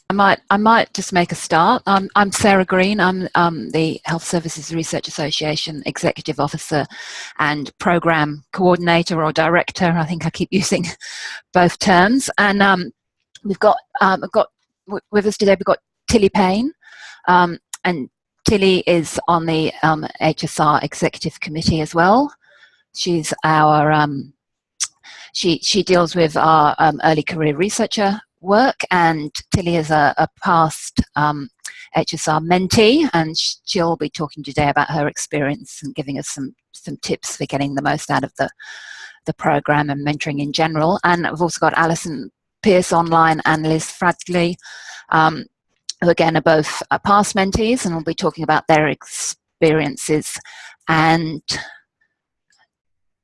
I might just make a start. I'm Sarah Green. I'm the Health Services Research Association Executive Officer and Program Coordinator or Director. I think I keep using both terms. And we've got with us today. We've got Tilly Payne, and Tilly is on the HSR Executive Committee as well. She's our she deals with our early career researcher work, and Tilly is a past HSR mentee, and she'll be talking today about her experience and giving us some tips for getting the most out of the program and mentoring in general. And we've also got Alison Pearce online and Liz Fradley, who again are both past mentees, and we'll be talking about their experiences. And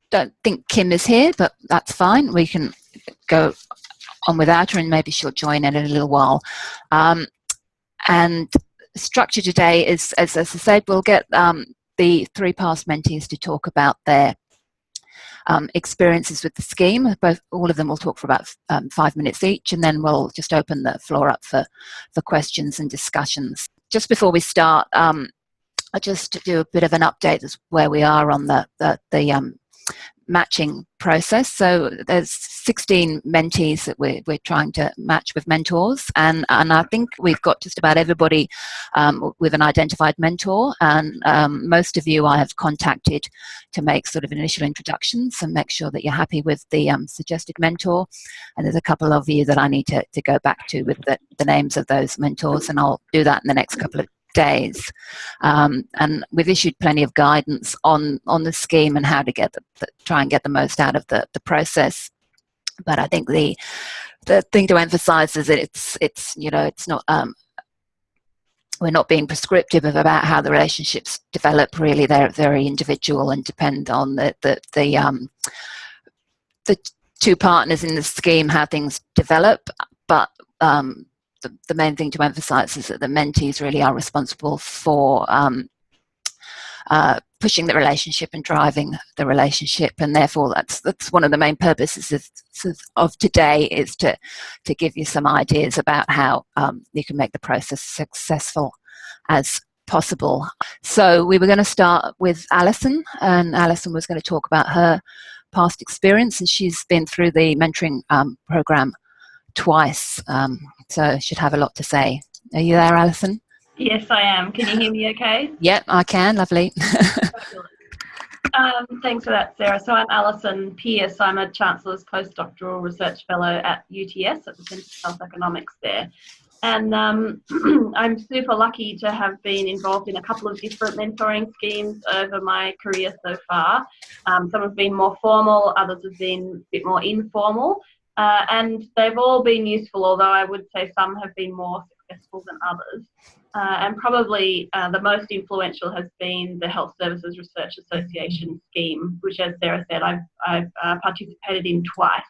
don't think Kim is here, but that's fine. We can go on without her, and maybe she'll join in a little while. And structure today is, as I said, we'll get the three past mentees to talk about their experiences with the scheme. All of them will talk for about 5 minutes each, and then we'll just open the floor up for questions and discussions. Just before we start, I'll just do a bit of an update as where we are on the matching process. So there's 16 mentees that we're trying to match with mentors, and I think we've got just about everybody with an identified mentor, and most of you I have contacted to make sort of initial introductions and make sure that you're happy with the suggested mentor. And there's a couple of you that I need to go back to with the names of those mentors, and I'll do that in the next couple of days. And we've issued plenty of guidance on the scheme and how to get try and get the most out of the process. But I think the thing to emphasize is that it's you know, it's not we're not being prescriptive about how the relationships develop. Really, they're very individual and depend on the two partners in the scheme, how things develop. But the main thing to emphasize is that the mentees really are responsible for pushing the relationship and driving the relationship, and therefore that's one of the main purposes of today, is to give you some ideas about how you can make the process successful as possible. So we were going to start with Alison, and Alison was going to talk about her past experience, and she's been through the mentoring program twice, so should have a lot to say. Are you there, Alison? Yes, I am. Can you hear me okay? Yep, I can. Lovely. Thanks for that, Sarah. So I'm Alison Pearce. I'm a Chancellor's Postdoctoral Research Fellow at UTS at the Centre for Health Economics there. And I'm super lucky to have been involved in a couple of different mentoring schemes over my career so far. Some have been more formal, others have been a bit more informal. And they've all been useful, although I would say some have been more successful than others. And probably the most influential has been the Health Services Research Association scheme, which, as Sarah said, I've participated in twice.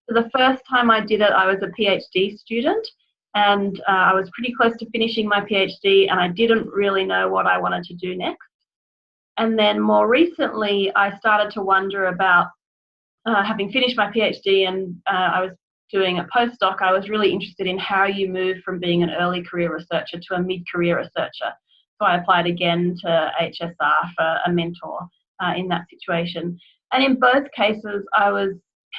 So the first time I did it, I was a PhD student, and I was pretty close to finishing my PhD, and I didn't really know what I wanted to do next. And then more recently, I started to wonder about having finished my PhD and I was doing a postdoc. I was really interested in how you move from being an early career researcher to a mid-career researcher. So I applied again to HSR for a mentor in that situation. And in both cases, I was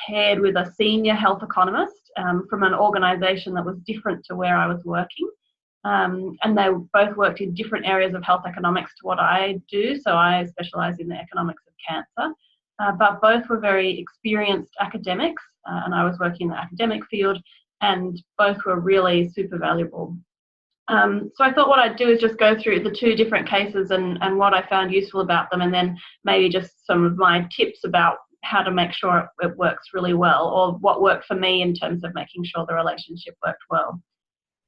paired with a senior health economist from an organisation that was different to where I was working. And they both worked in different areas of health economics to what I do. So I specialise in the economics of cancer. But both were very experienced academics, and I was working in the academic field, and both were really super valuable. So I thought what I'd do is just go through the two different cases and what I found useful about them, and then maybe just some of my tips about how to make sure it works really well, or what worked for me in terms of making sure the relationship worked well.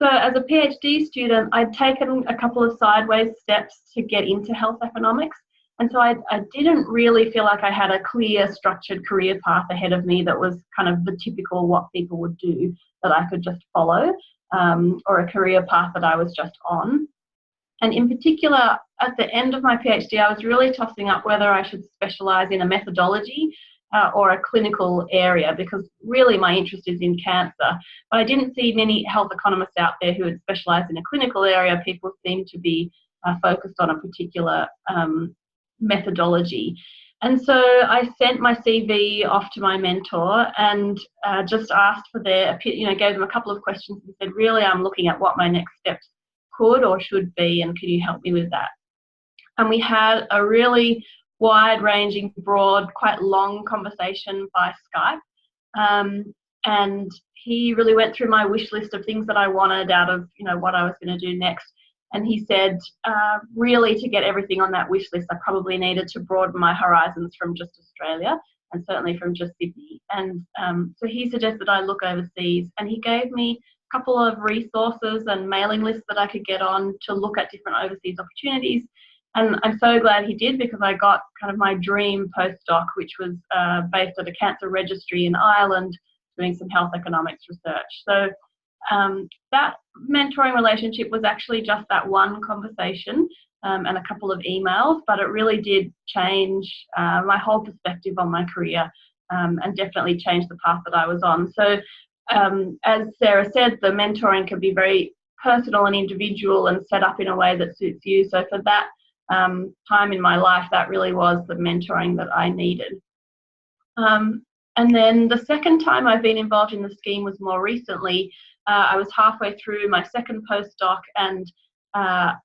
So as a PhD student, I'd taken a couple of sideways steps to get into health economics. And so I didn't really feel like I had a clear, structured career path ahead of me that was kind of the typical what people would do that I could just follow, or a career path that I was just on. And in particular, at the end of my PhD, I was really tossing up whether I should specialise in a methodology or a clinical area, because really my interest is in cancer. But I didn't see many health economists out there who had specialised in a clinical area. People seem to be focused on a particular methodology. And so I sent my CV off to my mentor and just asked for their, gave them a couple of questions and said, really, I'm looking at what my next steps could or should be, and can you help me with that? And we had a really wide-ranging, broad, quite long conversation by Skype. And he really went through my wish list of things that I wanted out of, what I was going to do next. And he said, really, to get everything on that wish list, I probably needed to broaden my horizons from just Australia and certainly from just Sydney. And so he suggested I look overseas, and he gave me a couple of resources and mailing lists that I could get on to look at different overseas opportunities. And I'm so glad he did, because I got kind of my dream postdoc, which was based at a cancer registry in Ireland, doing some health economics research. So that mentoring relationship was actually just that one conversation and a couple of emails, but it really did change my whole perspective on my career and definitely changed the path that I was on. So as Sarah said, the mentoring can be very personal and individual and set up in a way that suits you. So for that time in my life, that really was the mentoring that I needed. And then the second time I've been involved in the scheme was more recently. I was halfway through my second postdoc, and I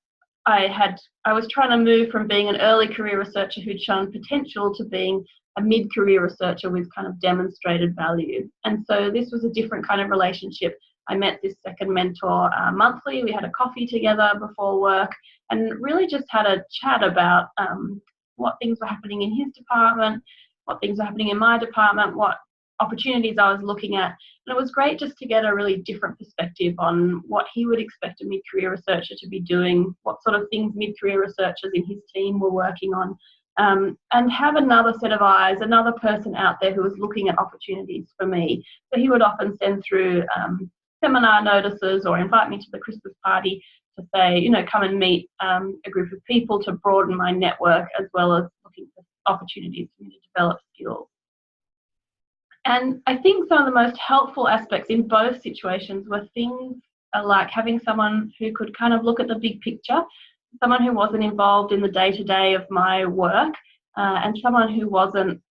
was trying to move from being an early career researcher who'd shown potential to being a mid-career researcher with kind of demonstrated value. And so this was a different kind of relationship. I met this second mentor monthly. We had a coffee together before work and really just had a chat about what things were happening in his department, what things were happening in my department, what opportunities I was looking at. And it was great just to get a really different perspective on what he would expect a mid-career researcher to be doing, what sort of things mid-career researchers in his team were working on, and have another set of eyes, another person out there who was looking at opportunities for me. So he would often send through seminar notices or invite me to the Christmas party to say, come and meet a group of people to broaden my network, as well as looking for opportunities for me to develop skills. And I think some of the most helpful aspects in both situations were things like having someone who could kind of look at the big picture, someone who wasn't involved in the day-to-day of my work, and someone who wasn't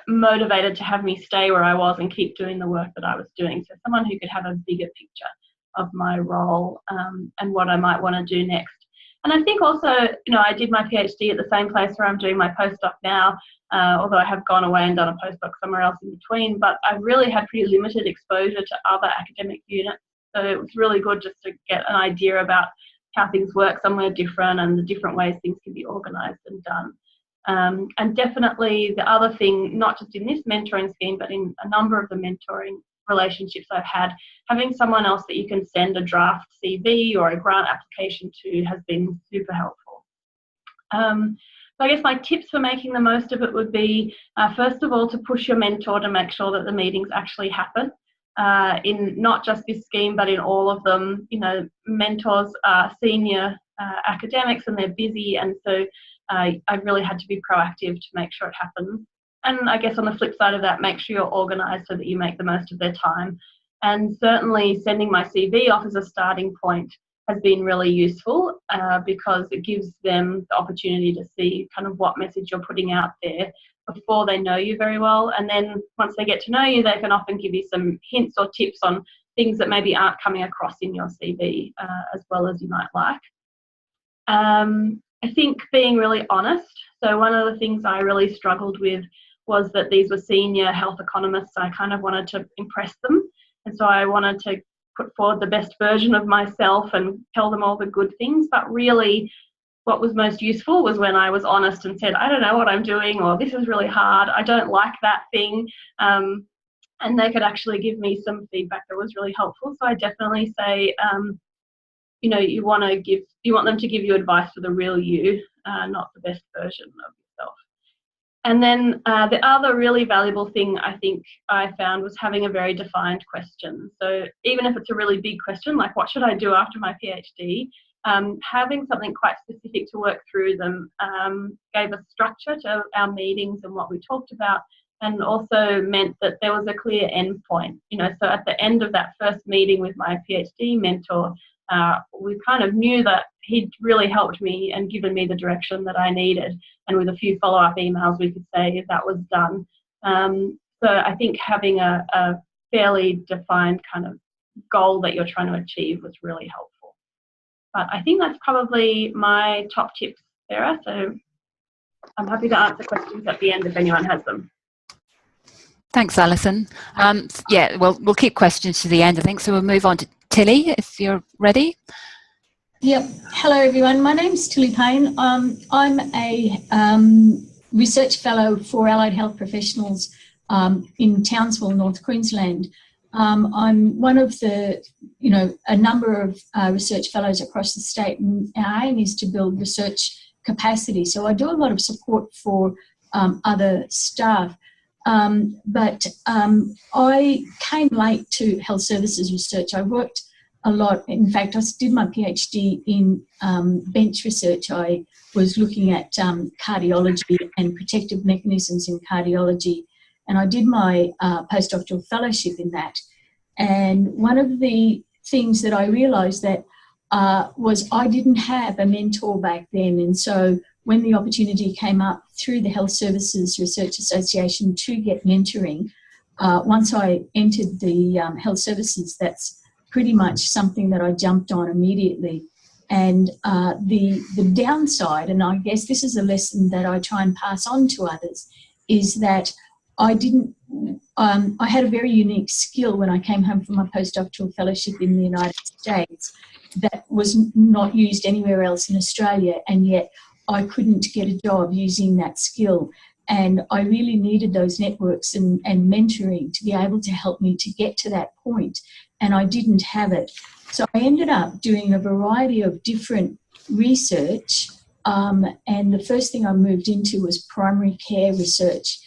motivated to have me stay where I was and keep doing the work that I was doing. So someone who could have a bigger picture of my role and what I might want to do next. And I think also, I did my PhD at the same place where I'm doing my postdoc now, although I have gone away and done a postdoc somewhere else in between, but I've really had pretty limited exposure to other academic units. So it was really good just to get an idea about how things work somewhere different and the different ways things can be organised and done. And definitely the other thing, not just in this mentoring scheme, but in a number of the mentoring relationships I've had, having someone else that you can send a draft CV or a grant application to has been super helpful. So I guess my tips for making the most of it would be, first of all, to push your mentor to make sure that the meetings actually happen. In not just this scheme, but in all of them. Mentors are senior academics and they're busy, and so I've really had to be proactive to make sure it happens. And I guess on the flip side of that, make sure you're organised so that you make the most of their time. And certainly sending my CV off as a starting point has been really useful because it gives them the opportunity to see kind of what message you're putting out there before they know you very well. And then once they get to know you, they can often give you some hints or tips on things that maybe aren't coming across in your CV as well as you might like. I think being really honest. So one of the things I really struggled with was that these were senior health economists. I kind of wanted to impress them. And so I wanted to put forward the best version of myself and tell them all the good things. But really, what was most useful was when I was honest and said, I don't know what I'm doing, or this is really hard, I don't like that thing. And they could actually give me some feedback that was really helpful. So I definitely say, you want them to give you advice for the real you, not the best version of yourself. And then the other really valuable thing I think I found was having a very defined question. So even if it's a really big question, like what should I do after my PhD, having something quite specific to work through them gave us structure to our meetings and what we talked about, and also meant that there was a clear end point. So at the end of that first meeting with my PhD mentor, we kind of knew that he'd really helped me and given me the direction that I needed. And with a few follow-up emails, we could say that was done. So I think having a fairly defined kind of goal that you're trying to achieve was really helpful. But I think that's probably my top tips, Sarah. So I'm happy to answer questions at the end if anyone has them. Thanks, Alison. Yeah, well, we'll keep questions to the end, I think. So we'll move on to Tilly, if you're ready. Yep. Hello, everyone. My name's Tilly Payne. I'm a research fellow for allied health professionals in Townsville, North Queensland. I'm one of the, a number of research fellows across the state, and our aim is to build research capacity. So I do a lot of support for other staff. But I came late to health services research. I worked a lot. In fact, I did my PhD in bench research. I was looking at cardiology and protective mechanisms in cardiology, and I did my postdoctoral fellowship in that. And one of the things that I realised that was I didn't have a mentor back then, and so when the opportunity came up through the Health Services Research Association to get mentoring, once I entered the health services, that's pretty much something that I jumped on immediately. And the downside, and I guess this is a lesson that I try and pass on to others, is that I had a very unique skill when I came home from my postdoctoral fellowship in the United States that was not used anywhere else in Australia, and yet I couldn't get a job using that skill. And I really needed those networks and mentoring to be able to help me to get to that point, and I didn't have it. So I ended up doing a variety of different research, and the first thing I moved into was primary care research.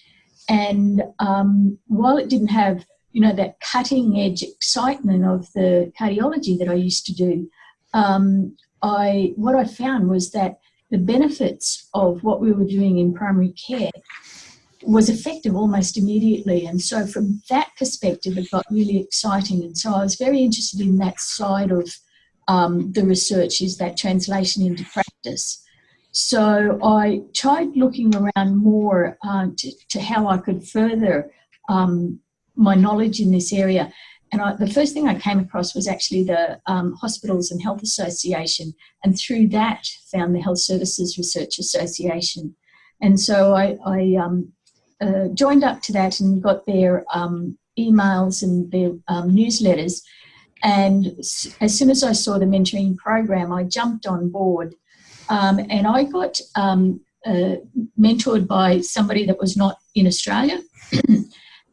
And while it didn't have, that cutting edge excitement of the cardiology that I used to do, what I found was that the benefits of what we were doing in primary care was effective almost immediately. And so from that perspective, it got really exciting. And so I was very interested in that side of the research, is that translation into practice. So I tried looking around more to how I could further my knowledge in this area. And the first thing I came across was actually the Hospitals and Health Association, and through that found the Health Services Research Association. And so I joined up to that and got their emails and their newsletters. And as soon as I saw the mentoring program, I jumped on board. And I got mentored by somebody that was not in Australia.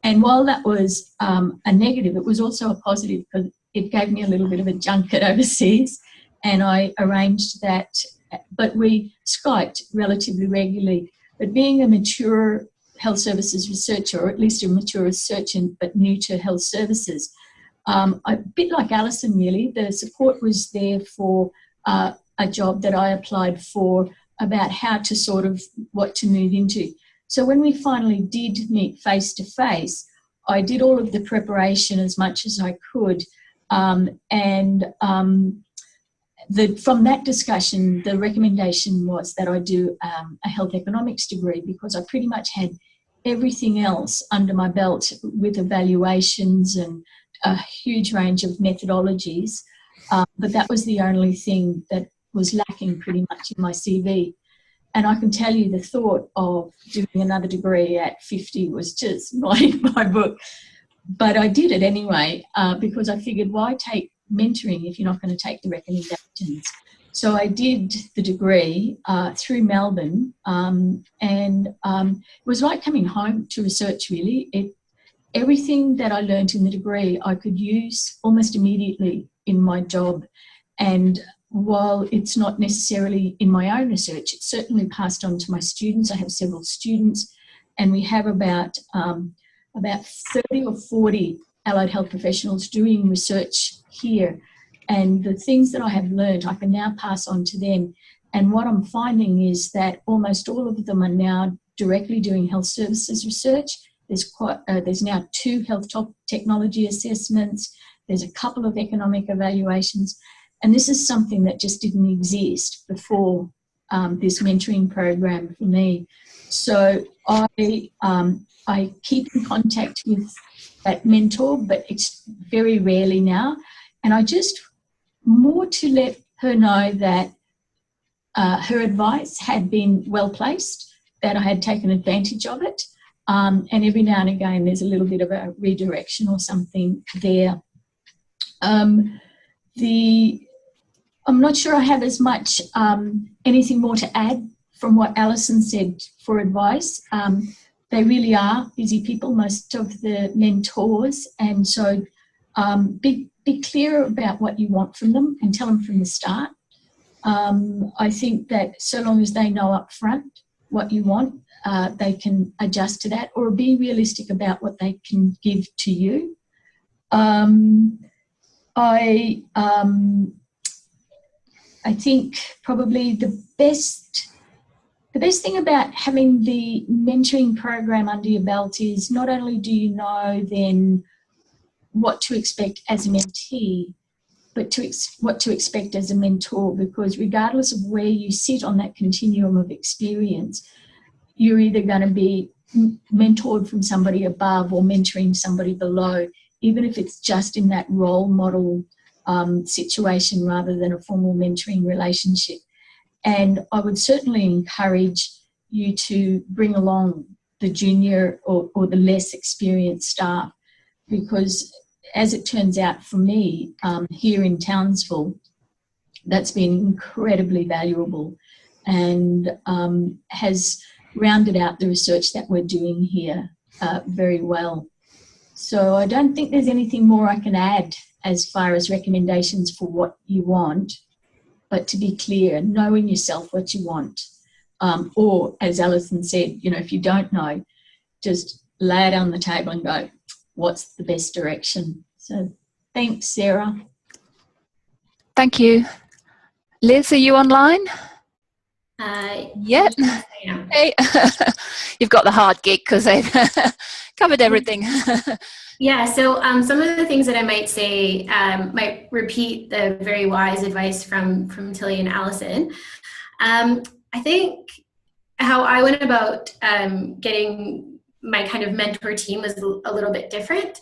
And while that was a negative, it was also a positive, because it gave me a little bit of a junket overseas, and I arranged that. But we Skyped relatively regularly. But being a mature health services researcher, or at least a mature researcher but new to health services, a bit like Alison really, the support was there for a job that I applied for about how to sort of what to move into. So when we finally did meet face to face, I did all of the preparation as much as I could. From that discussion, the recommendation was that I do a health economics degree, because I pretty much had everything else under my belt with evaluations and a huge range of methodologies. But that was the only thing that was lacking pretty much in my CV. And I can tell you the thought of doing another degree at 50 was just not in my book. But I did it anyway, because I figured, why take mentoring if you're not going to take the recommendations? So I did the degree through Melbourne, and it was like coming home to research, really. Everything that I learned in the degree I could use almost immediately in my job. And while it's not necessarily in my own research, it's certainly passed on to my students. I have several students, and we have about 30 or 40 allied health professionals doing research here. And the things that I have learned, I can now pass on to them. And what I'm finding is that almost all of them are now directly doing health services research. There's now 2 health technology assessments. There's a couple of economic evaluations. And this is something that just didn't exist before this mentoring program for me. So I keep in contact with that mentor, but it's very rarely now. And I just more to let her know that her advice had been well placed, that I had taken advantage of it. And every now and again, there's a little bit of a redirection or something there. I'm not sure I have as much anything more to add from what Alison said for advice. They really are busy people, most of the mentors, and so be clear about what you want from them and tell them from the start. I think that so long as they know up front what you want, they can adjust to that or be realistic about what they can give to you. I think probably the best thing about having the mentoring program under your belt is not only do you know then what to expect as a mentee, but what to expect as a mentor, because regardless of where you sit on that continuum of experience, you're either going to be mentored from somebody above or mentoring somebody below, even if it's just in that role model situation rather than a formal mentoring relationship. And I would certainly encourage you to bring along the junior or the less experienced staff, because as it turns out for me here in Townsville, that's been incredibly valuable and has rounded out the research that we're doing here very well. So I don't think there's anything more I can add as far as recommendations for what you want, but to be clear, know in yourself what you want. Or as Alison said, you know, if you don't know, just lay it on the table and go, what's the best direction? So thanks, Sarah. Thank you. Liz, are you online? Yep. Yes, I am. Hey. You've got the hard gig because they've covered everything. Yeah, so some of the things that I might say might repeat the very wise advice from Tilly and Alison. I think how I went about getting my kind of mentor team was a little bit different.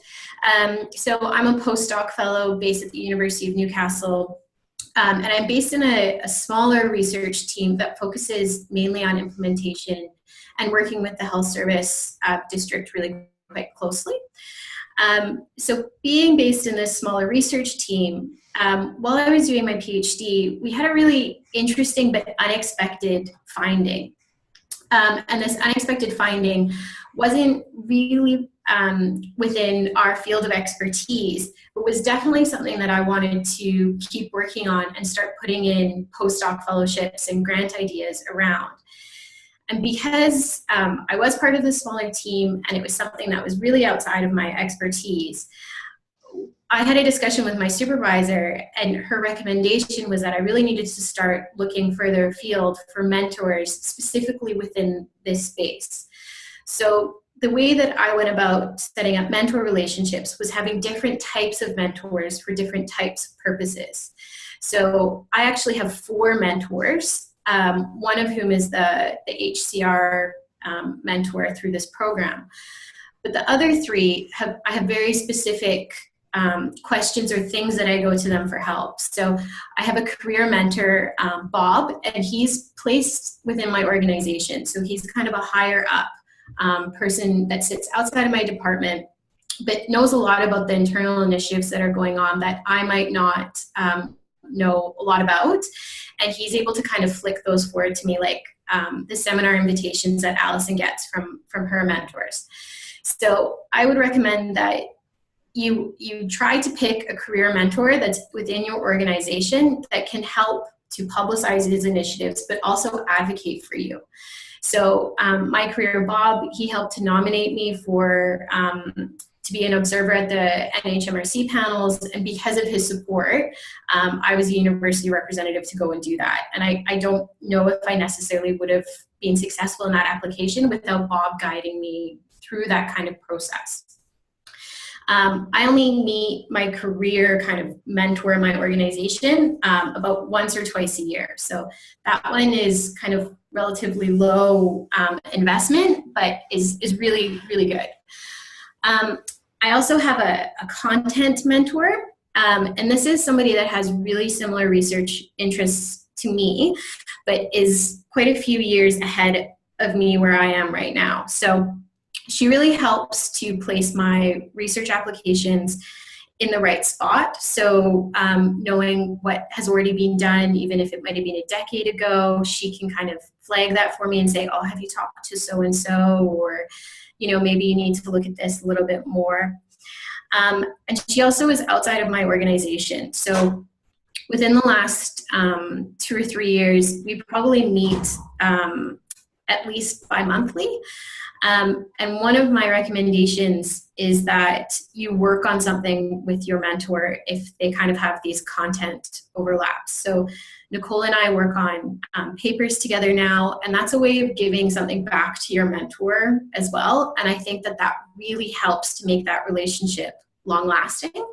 So I'm a postdoc fellow based at the University of Newcastle, and I'm based in a smaller research team that focuses mainly on implementation and working with the health service district really quite closely. So being based in this smaller research team, while I was doing my PhD, we had a really interesting but unexpected finding. And this unexpected finding wasn't really within our field of expertise, but was definitely something that I wanted to keep working on and start putting in postdoc fellowships and grant ideas around. And because I was part of the smaller team and it was something that was really outside of my expertise, I had a discussion with my supervisor, and her recommendation was that I really needed to start looking further afield for mentors specifically within this space. So the way that I went about setting up mentor relationships was having different types of mentors for different types of purposes. So I actually have 4 mentors, one of whom is the HCR mentor through this program. But the other 3, I have very specific questions or things that I go to them for help. So I have a career mentor, Bob, and he's placed within my organization. So he's kind of a higher up person that sits outside of my department, but knows a lot about the internal initiatives that are going on that I might not know a lot about. And he's able to kind of flick those forward to me, like the seminar invitations that Alison gets from her mentors. So I would recommend that you try to pick a career mentor that's within your organization that can help to publicize his initiatives, but also advocate for you. So my career, Bob, he helped to nominate me for to be an observer at the NHMRC panels, and because of his support, I was a university representative to go and do that. And I don't know if I necessarily would have been successful in that application without Bob guiding me through that kind of process. I only meet my career kind of mentor in my organization about once or twice a year. So that one is kind of relatively low investment, but is really, really good. I also have a content mentor, and this is somebody that has really similar research interests to me, but is quite a few years ahead of me where I am right now. So she really helps to place my research applications in the right spot. So knowing what has already been done, even if it might have been a decade ago, she can kind of flag that for me and say, oh, have you talked to so-and-so? Or, you know, maybe you need to look at this a little bit more. And she also is outside of my organization. So within the last 2 or 3 years, we probably meet at least bi-monthly. And one of my recommendations is that you work on something with your mentor if they kind of have these content overlaps. So Nicole and I work on papers together now, and that's a way of giving something back to your mentor as well. And I think that that really helps to make that relationship long-lasting.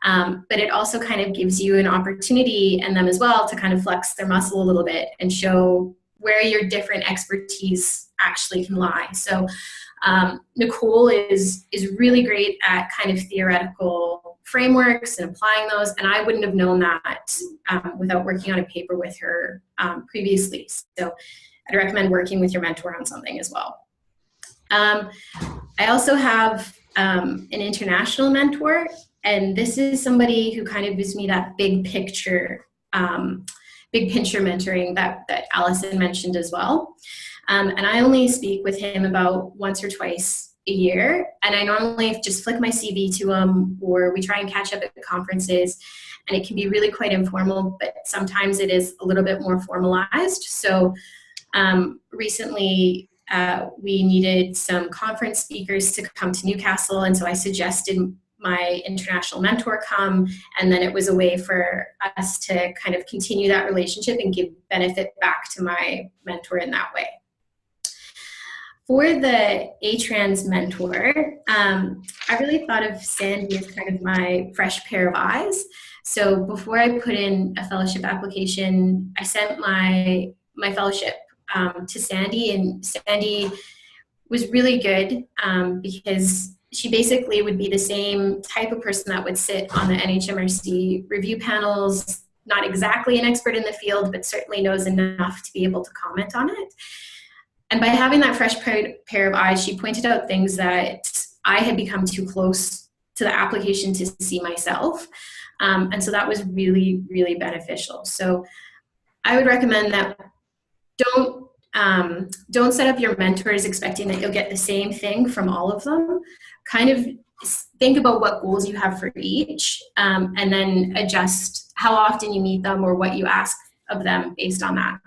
But it also kind of gives you an opportunity, and them as well, to kind of flex their muscle a little bit and show where your different expertise actually can lie. So Nicole is really great at kind of theoretical frameworks and applying those, and I wouldn't have known that without working on a paper with her previously. So I'd recommend working with your mentor on something as well. I also have an international mentor, and this is somebody who kind of gives me that big picture mentoring that Alison mentioned as well. And I only speak with him about once or twice a year. And I normally just flick my CV to him, or we try and catch up at conferences. And it can be really quite informal, but sometimes it is a little bit more formalized. So recently we needed some conference speakers to come to Newcastle. And so I suggested my international mentor come, and then it was a way for us to kind of continue that relationship and give benefit back to my mentor in that way. For the HSRAANZ mentor, I really thought of Sandy as kind of my fresh pair of eyes. So before I put in a fellowship application, I sent my fellowship to Sandy, and Sandy was really good because she basically would be the same type of person that would sit on the NHMRC review panels, not exactly an expert in the field, but certainly knows enough to be able to comment on it. And by having that fresh pair of eyes, she pointed out things that I had become too close to the application to see myself. And so that was really, really beneficial. So I would recommend that don't set up your mentors expecting that you'll get the same thing from all of them. Kind of think about what goals you have for each, and then adjust how often you meet them or what you ask of them based on that.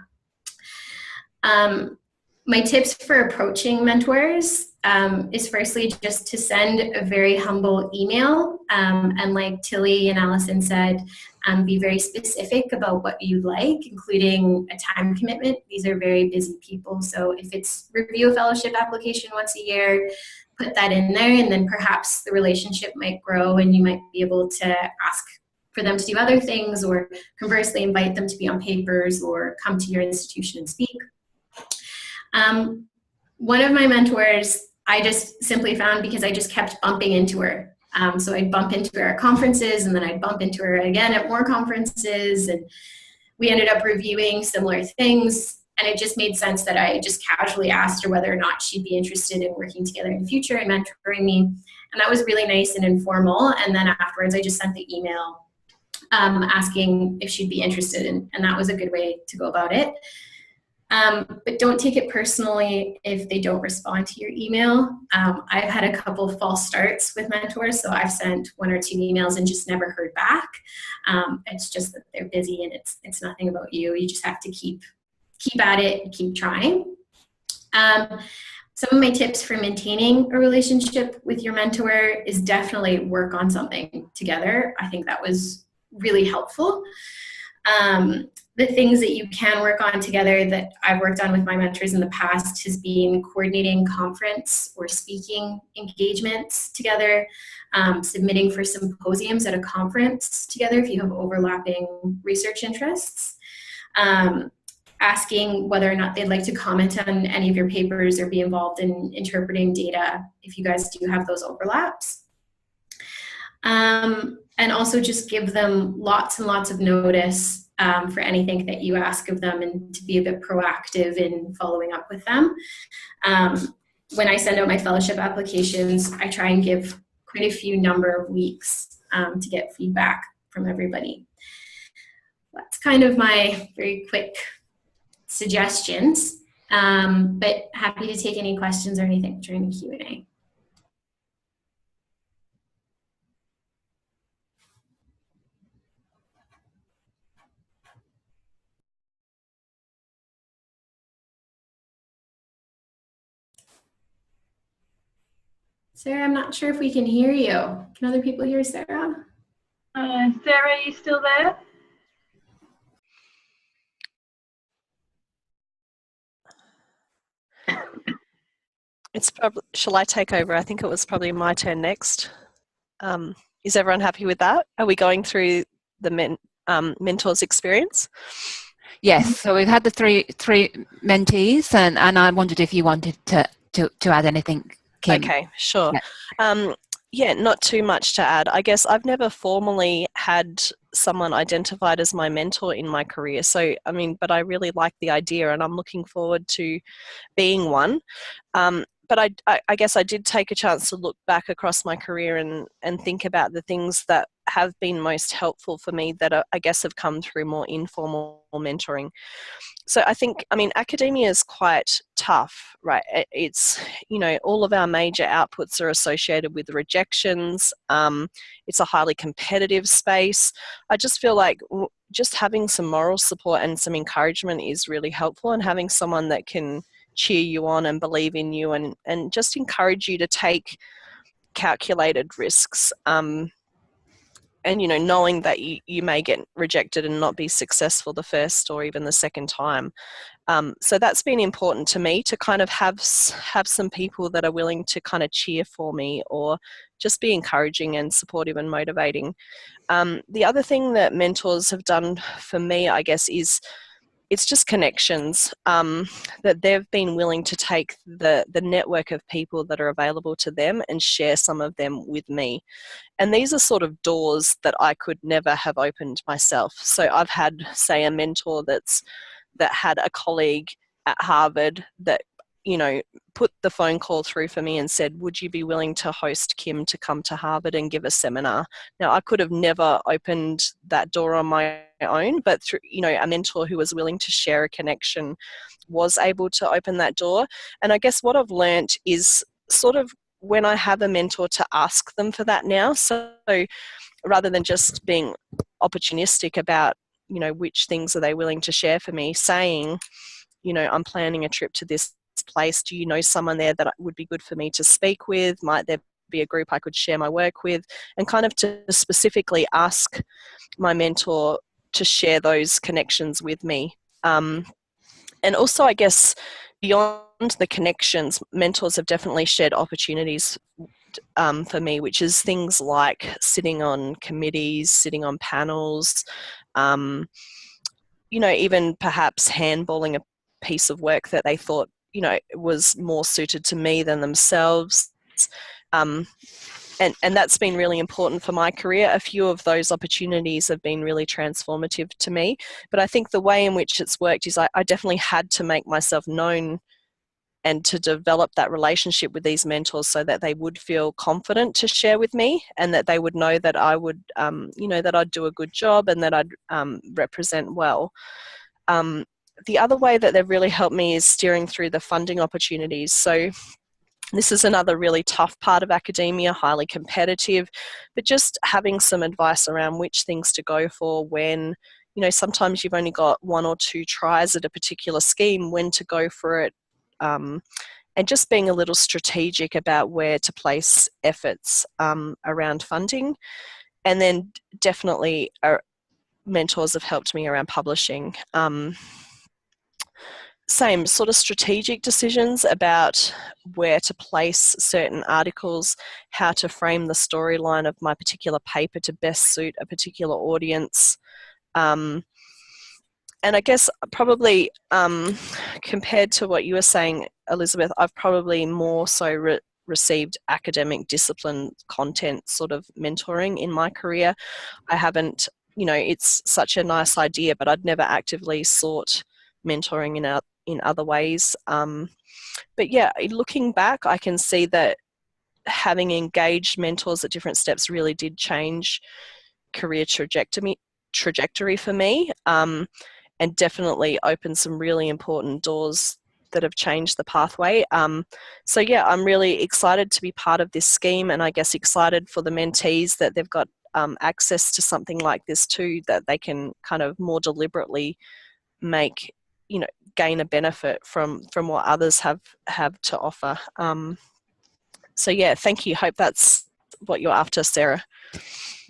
My tips for approaching mentors is firstly just to send a very humble email, and like Tilly and Alison said, be very specific about what you like, including a time commitment. These are very busy people, so if it's review a fellowship application once a year, put that in there, and then perhaps the relationship might grow and you might be able to ask for them to do other things, or conversely invite them to be on papers or come to your institution and speak. One of my mentors, I just simply found because I just kept bumping into her. So I'd bump into her at conferences, and then I'd bump into her again at more conferences, and we ended up reviewing similar things. And it just made sense that I just casually asked her whether or not she'd be interested in working together in the future and mentoring me. And that was really nice and informal. And then afterwards, I just sent the email asking if she'd be interested, and that was a good way to go about it. But don't take it personally if they don't respond to your email. I've had a couple false starts with mentors, so I've sent 1 or 2 emails and just never heard back. It's just that they're busy, and it's nothing about you. You just have to keep at it and keep trying. some of my tips for maintaining a relationship with your mentor is definitely work on something together. I think that was really helpful. The things that you can work on together that I've worked on with my mentors in the past has been coordinating conference or speaking engagements together, submitting for symposiums at a conference together if you have overlapping research interests, asking whether or not they'd like to comment on any of your papers or be involved in interpreting data if you guys do have those overlaps. And also just give them lots and lots of notice for anything that you ask of them, and to be a bit proactive in following up with them. When I send out my fellowship applications, I try and give quite a few number of weeks to get feedback from everybody. That's kind of my very quick suggestions, but happy to take any questions or anything during the Q&A. Sarah, I'm not sure if we can hear you. Can other people hear Sarah? Sarah, are you still there? It's probably, shall I take over? I think it was probably my turn next. Is everyone happy with that? Are we going through the mentors experience? Yes, so we've had the three mentees, and I wondered if you wanted to add anything, Kim. Okay, sure. Yeah. Yeah, not too much to add. I guess I've never formally had someone identified as my mentor in my career. So, I mean, but I really like the idea, and I'm looking forward to being one. But I guess I did take a chance to look back across my career and think about the things that have been most helpful for me that I guess have come through more informal mentoring. So I think, I mean, academia is quite tough, right? It's, you know, all of our major outputs are associated with rejections. It's a highly competitive space. I just feel like just having some moral support and some encouragement is really helpful, and having someone that can cheer you on and believe in you and just encourage you to take calculated risks. And, you know, knowing that you may get rejected and not be successful the first or even the second time. So that's been important to me, to kind of have some people that are willing to kind of cheer for me or just be encouraging and supportive and motivating. The other thing that mentors have done for me, I guess, is it's just connections, that they've been willing to take the network of people that are available to them and share some of them with me. And these are sort of doors that I could never have opened myself. So I've had, say, a mentor that had a colleague at Harvard that, you know, put the phone call through for me and said, would you be willing to host Kim to come to Harvard and give a seminar? Now, I could have never opened that door on my own, but through, you know, a mentor who was willing to share a connection was able to open that door. And I guess what I've learned is sort of when I have a mentor to ask them for that now. So rather than just being opportunistic about, you know, which things are they willing to share for me, saying, you know, I'm planning a trip to this place. Do you know someone there that would be good for me to speak with? Might there be a group I could share my work with? And kind of to specifically ask my mentor to share those connections with me. And also, I guess, beyond the connections, mentors have definitely shared opportunities for me, which is things like sitting on committees, sitting on panels, you know, even perhaps handballing a piece of work that they thought, you know, was more suited to me than themselves. And that's been really important for my career. A few of those opportunities have been really transformative to me. But I think the way in which it's worked is I definitely had to make myself known and to develop that relationship with these mentors so that they would feel confident to share with me, and that they would know that I would, you know, that I'd do a good job and that I'd represent well. The other way that they've really helped me is steering through the funding opportunities. So this is another really tough part of academia, highly competitive, but just having some advice around which things to go for when, you know, sometimes you've only got one or two tries at a particular scheme, when to go for it, and just being a little strategic about where to place efforts around funding. And then definitely mentors have helped me around publishing. Same sort of strategic decisions about where to place certain articles, how to frame the storyline of my particular paper to best suit a particular audience. And I guess probably compared to what you were saying, Elizabeth, I've probably more so received academic discipline content sort of mentoring in my career. I haven't, it's such a nice idea, but I'd never actively sought mentoring in other ways. But yeah, looking back, I can see that having engaged mentors at different steps really did change career trajectory for me, and definitely opened some really important doors that have changed the pathway. So yeah, I'm really excited to be part of this scheme, and I guess excited for the mentees that they've got access to something like this too, that they can kind of more deliberately make, gain a benefit from what others have to offer. So yeah, thank you. Hope that's what you're after, Sarah.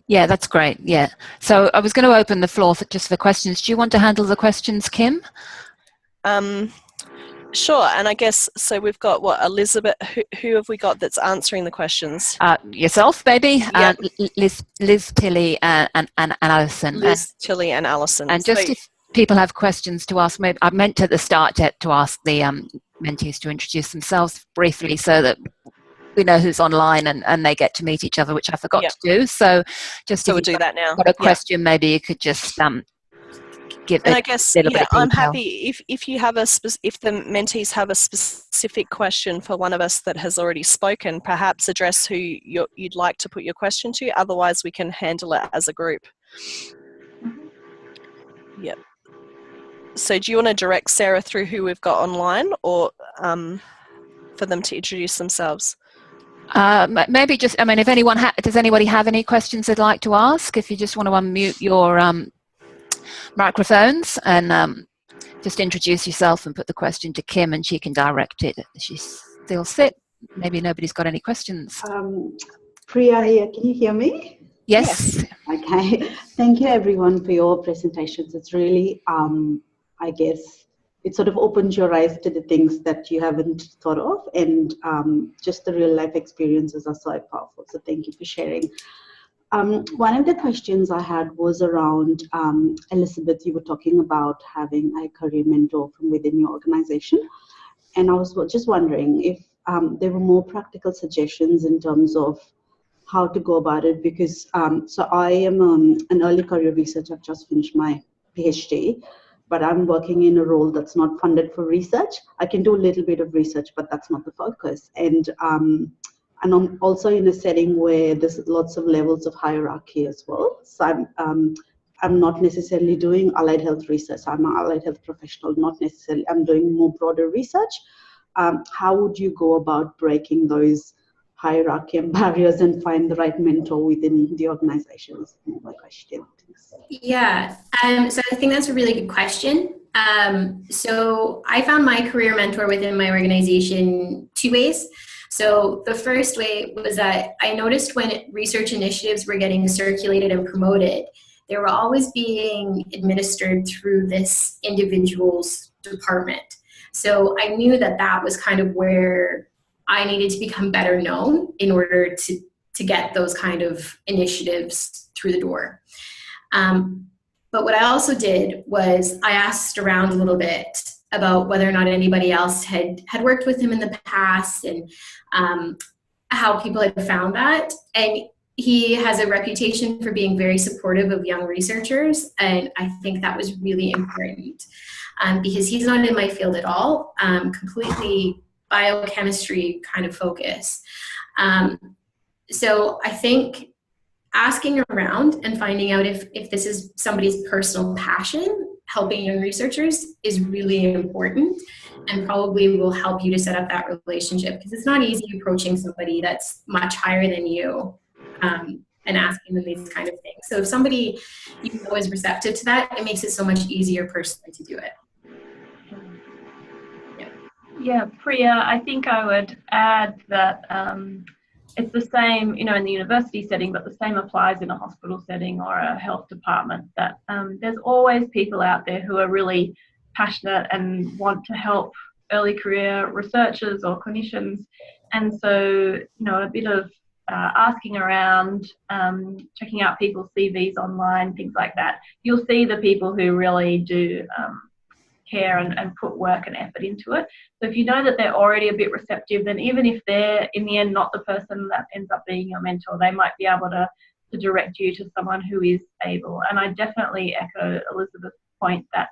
Yeah, that's great. Yeah. So I was going to open the floor just for questions. Do you want to handle the questions, Kim? Sure. And I guess, so we've got Elizabeth, who have we got that's answering the questions? Yourself, maybe. Yep. Liz, Tilly, and Alison. Liz, Tilly and Alison. And just if people have questions to ask, maybe I meant at the start to ask the mentees to introduce themselves briefly so that we know who's online and they get to meet each other, which I forgot to do. So just we'll do that now. Got a question, maybe you could just give and a I guess, little bit of detail. I'm happy if you have if the mentees have a specific question for one of us that has already spoken, perhaps address who you'd like to put your question to. Otherwise, we can handle it as a group. Yep. So do you want to direct Sarah through who we've got online, or for them to introduce themselves? Maybe just, if anyone does anybody have any questions they'd like to ask? If you just want to unmute your microphones and just introduce yourself and put the question to Kim, and she can direct it. She's still sit. Maybe nobody's got any questions. Priya here, can you hear me? Yes. Okay. Thank you everyone for your presentations. It's really, I guess, it sort of opens your eyes to the things that you haven't thought of, and just the real life experiences are so powerful. So thank you for sharing. One of the questions I had was around, Elizabeth, you were talking about having a career mentor from within your organization. And I was just wondering if there were more practical suggestions in terms of how to go about it, because so I am an early career researcher. I've just finished my PhD, but I'm working in a role that's not funded for research. I can do a little bit of research, but that's not the focus. And I'm also in a setting where there's lots of levels of hierarchy as well. So I'm not necessarily doing allied health research. I'm an allied health professional, not necessarily. I'm doing more broader research. How would you go about breaking those hierarchy and barriers and find the right mentor within the organization? Is my question. Yeah, so I think that's a really good question. So I found my career mentor within my organization two ways. So the first way was that I noticed when research initiatives were getting circulated and promoted, they were always being administered through this individual's department. So I knew that that was kind of where I needed to become better known in order to get those kind of initiatives through the door. But what I also did was I asked around a little bit about whether or not anybody else had worked with him in the past, and how people had found that. And he has a reputation for being very supportive of young researchers, and I think that was really important because he's not in my field at all, completely biochemistry kind of focus. So I think asking around and finding out if this is somebody's personal passion, helping young researchers, is really important, and probably will help you to set up that relationship, because it's not easy approaching somebody that's much higher than you and asking them these kind of things. So if somebody you know is receptive to that, it makes it so much easier personally to do it. Yeah. Yeah, Priya, I think I would add that it's the same, in the university setting, but the same applies in a hospital setting or a health department, that there's always people out there who are really passionate and want to help early career researchers or clinicians. And so, a bit of asking around, checking out people's CVs online, things like that, you'll see the people who really do care and put work and effort into it. So if you know that they're already a bit receptive, then even if they're in the end not the person that ends up being your mentor, they might be able to direct you to someone who is able. And I definitely echo Elizabeth's point that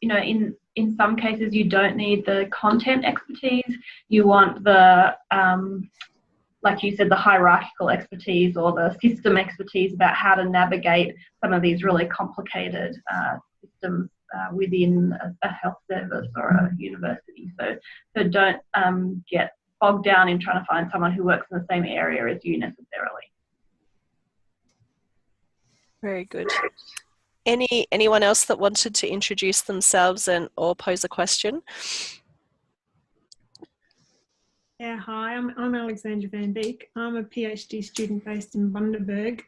in some cases you don't need the content expertise. You want the like you said, the hierarchical expertise or the system expertise about how to navigate some of these really complicated systems within a health service or a university. So don't get bogged down in trying to find someone who works in the same area as you necessarily. Very good. Anyone else that wanted to introduce themselves or pose a question? Yeah, hi, I'm Alexandra Van Beek. I'm a PhD student based in Bundaberg.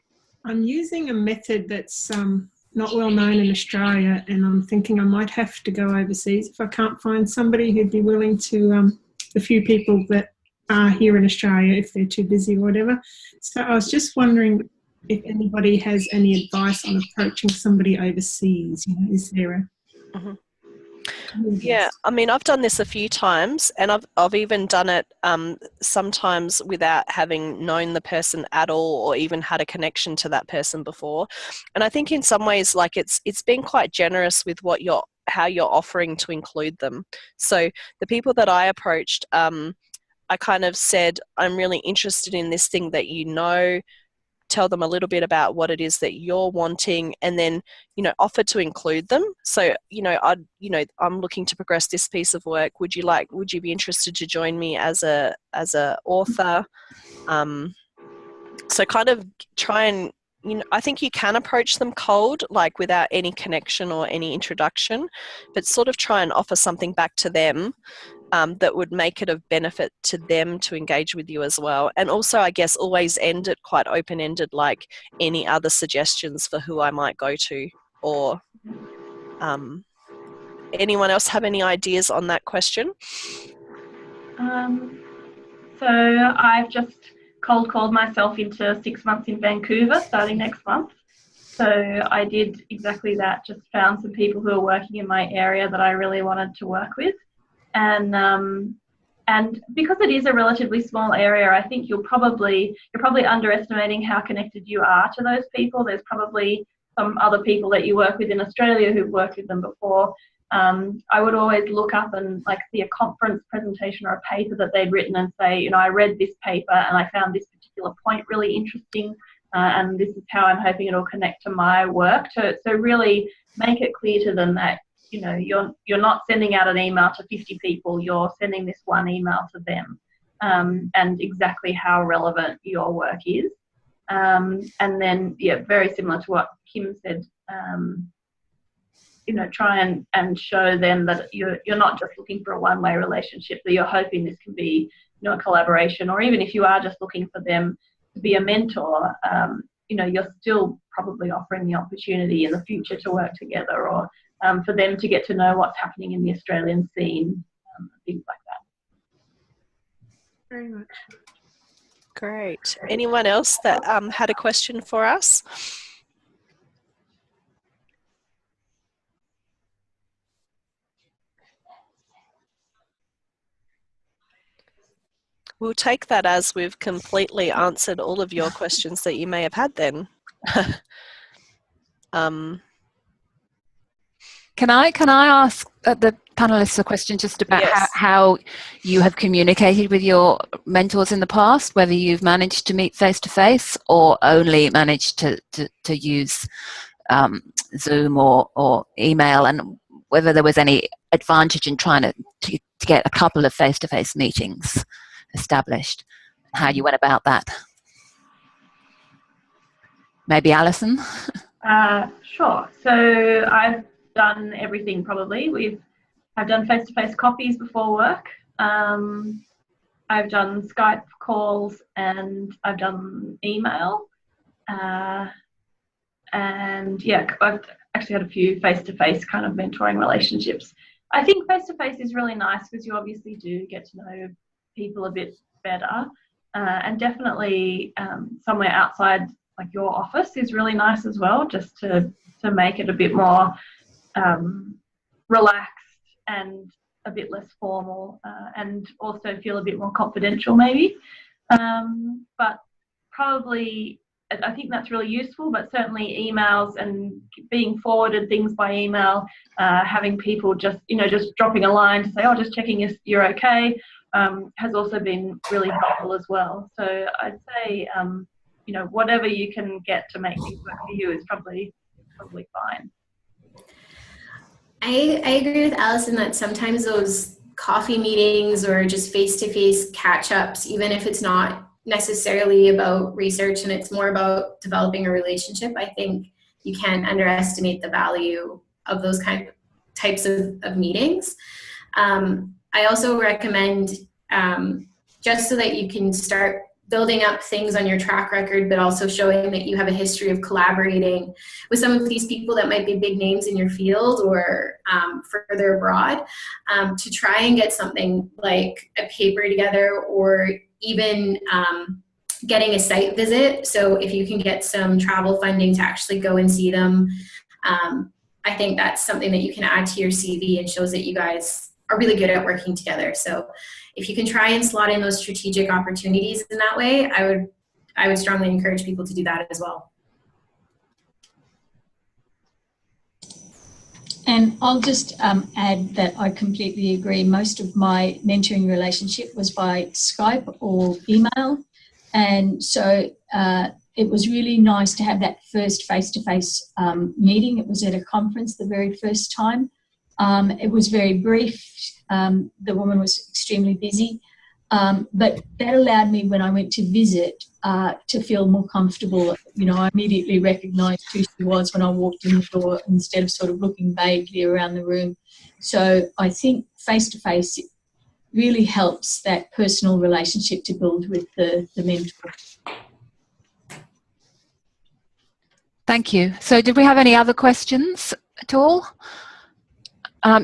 I'm using a method that's not well known in Australia, and I'm thinking I might have to go overseas if I can't find somebody who'd be willing to, the few people that are here in Australia, if they're too busy or whatever. So I was just wondering if anybody has any advice on approaching somebody overseas. Is there a... Mm-hmm. Yeah, I mean, I've done this a few times, and I've even done it sometimes without having known the person at all or even had a connection to that person before. And I think in some ways, like it's been quite generous with how you're offering to include them. So the people that I approached, I kind of said, I'm really interested in this thing that tell them a little bit about what it is that you're wanting, and then offer to include them. So I'm looking to progress this piece of work. Would you be interested to join me as a author? So kind of try and I think you can approach them cold, like without any connection or any introduction, but sort of try and offer something back to them that would make it of benefit to them to engage with you as well. And also, I guess, always end it quite open-ended, like any other suggestions for who I might go to, or anyone else have any ideas on that question? So I've just cold called myself into 6 months in Vancouver starting next month. So I did exactly that, just found some people who are working in my area that I really wanted to work with. And because it is a relatively small area, I think you're probably underestimating how connected you are to those people. There's probably some other people that you work with in Australia who've worked with them before. I would always look up and see a conference presentation or a paper that they'd written and say, I read this paper and I found this particular point really interesting, and this is how I'm hoping it'll connect to my work. So really make it clear to them that you're not sending out an email to 50 people, you're sending this one email to them, and exactly how relevant your work is. And then, very similar to what Kim said, try and show them that you're not just looking for a one-way relationship, that you're hoping this can be, a collaboration, or even if you are just looking for them to be a mentor, you're still probably offering the opportunity in the future to work together, or for them to get to know what's happening in the Australian scene, things like that. Very much. Great. Anyone else that had a question for us? We'll take that as we've completely answered all of your questions that you may have had then. Can I ask the panelists a question just about how you have communicated with your mentors in the past, whether you've managed to meet face-to-face or only managed to use Zoom or email, and whether there was any advantage in trying to get a couple of face-to-face meetings established, how you went about that? Maybe Alison? Sure. So I've done everything probably. We've I've done face-to-face coffees before work. I've done Skype calls, and I've done email. And yeah, I've actually had a few face-to-face kind of mentoring relationships. I think face-to-face is really nice because you obviously do get to know people a bit better. And definitely somewhere outside like your office is really nice as well, just to make it a bit more relaxed and a bit less formal, and also feel a bit more confidential maybe. But probably I think that's really useful, but certainly emails and being forwarded things by email, having people just dropping a line to say, oh, just checking if you're okay, has also been really helpful as well. So I'd say, whatever you can get to make things work for you is probably fine. I agree with Alison that sometimes those coffee meetings or just face-to-face catch-ups, even if it's not necessarily about research and it's more about developing a relationship, I think you can't underestimate the value of those types of meetings. I also recommend, just so that you can start building up things on your track record, but also showing that you have a history of collaborating with some of these people that might be big names in your field or further abroad, to try and get something like a paper together, or even getting a site visit. So if you can get some travel funding to actually go and see them, I think that's something that you can add to your CV and shows that you guys are really good at working together. So if you can try and slot in those strategic opportunities in that way, I would strongly encourage people to do that as well. And I'll just add that I completely agree. Most of my mentoring relationship was by Skype or email. And so it was really nice to have that first face-to-face meeting. It was at a conference the very first time. It was very brief. The woman was extremely busy. But that allowed me, when I went to visit, to feel more comfortable. I immediately recognised who she was when I walked in the door, instead of sort of looking vaguely around the room. So I think face-to-face really helps that personal relationship to build with the mentor. Thank you. So did we have any other questions at all?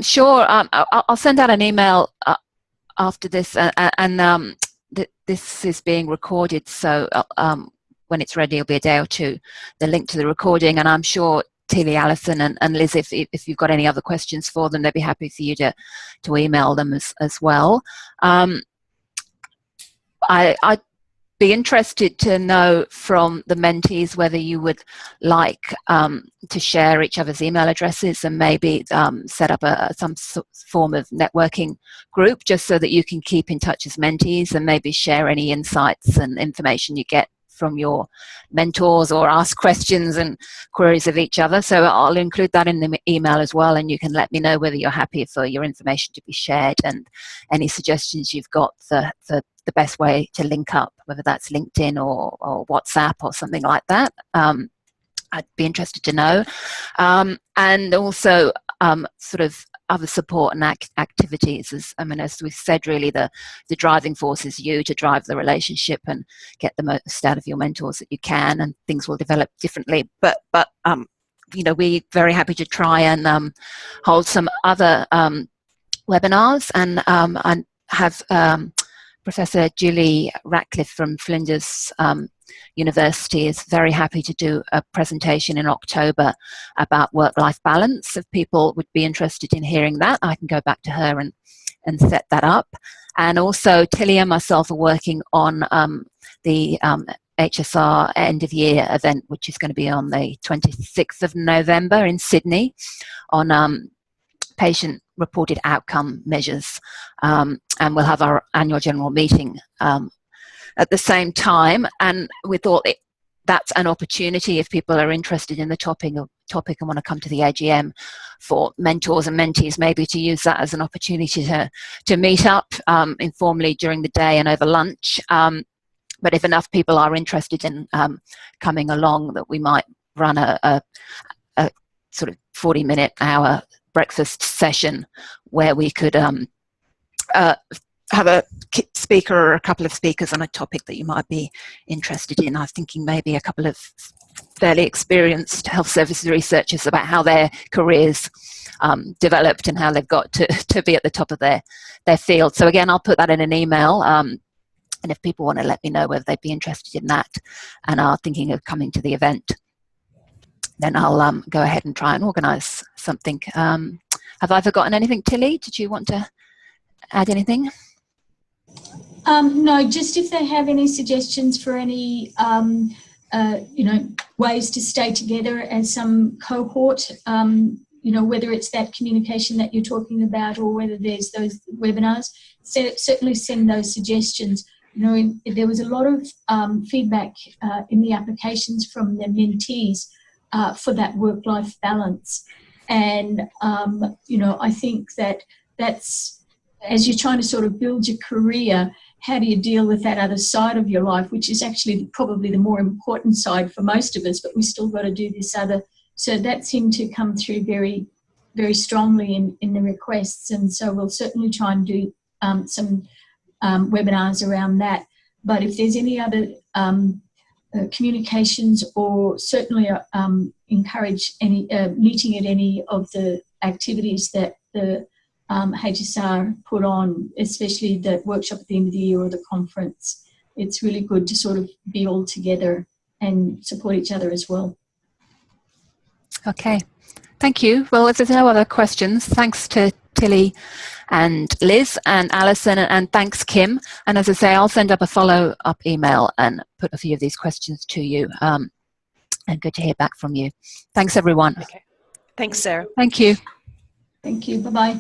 Sure. I'll send out an email after this, and this is being recorded, so when it's ready, it'll be a day or two, the link to the recording, and I'm sure Tilly, Alison and Liz, if you've got any other questions for them, they'd be happy for you to email them as well. I'd be interested to know from the mentees whether you would like to share each other's email addresses and maybe set up some form of networking group, just so that you can keep in touch as mentees and maybe share any insights and information you get from your mentors, or ask questions and queries of each other. So I'll include that in the email as well, and you can let me know whether you're happy for your information to be shared and any suggestions you've got for the best way to link up, whether that's LinkedIn or WhatsApp or something like that. I'd be interested to know. And also sort of other support and activities. As we've said, really the driving force is you to drive the relationship and get the most out of your mentors that you can, and things will develop differently. But we're very happy to try and hold some other webinars, and have Professor Julie Ratcliffe from Flinders University is very happy to do a presentation in October about work-life balance. If people would be interested in hearing that, I can go back to her and set that up. And also Tilly and myself are working on the HSR end of year event, which is going to be on the 26th of November in Sydney, on patient reported outcome measures, and we'll have our annual general meeting at the same time. And we thought that's an opportunity, if people are interested in the topic and want to come to the AGM, for mentors and mentees maybe to use that as an opportunity to meet up informally during the day and over lunch. But if enough people are interested in coming along, that we might run a sort of 40-minute hour breakfast session where we could have a speaker or a couple of speakers on a topic that you might be interested in. I was thinking maybe a couple of fairly experienced health services researchers about how their careers developed and how they've got to be at the top of their field. So again, I'll put that in an email, and if people want to let me know whether they'd be interested in that and are thinking of coming to the event, then I'll go ahead and try and organise something. Have I forgotten anything, Tilly? Did you want to add anything? No, just if they have any suggestions for any, you know, ways to stay together as some cohort, you know, whether it's that communication that you're talking about or whether there's those webinars, so certainly send those suggestions. You know, there was a lot of feedback in the applications from the mentees for that work-life balance. And, you know, I think that's, as you're trying to sort of build your career, how do you deal with that other side of your life, which is actually probably the more important side for most of us, but we still got to do this other. So that seemed to come through very, very strongly in the requests. And so we'll certainly try and do some webinars around that. But if there's any other communications, or certainly encourage any meeting at any of the activities that the HSR put on, especially the workshop at the end of the year or the conference. It's really good to sort of be all together and support each other as well. Okay, thank you. Well, if there's no other questions, thanks to Tilly and Liz and Alison, and thanks Kim. And as I say, I'll send up a follow-up email and put a few of these questions to you, and good to hear back from you. Thanks everyone. Okay. Thanks, Sarah. Thank you. Thank you. Bye-bye.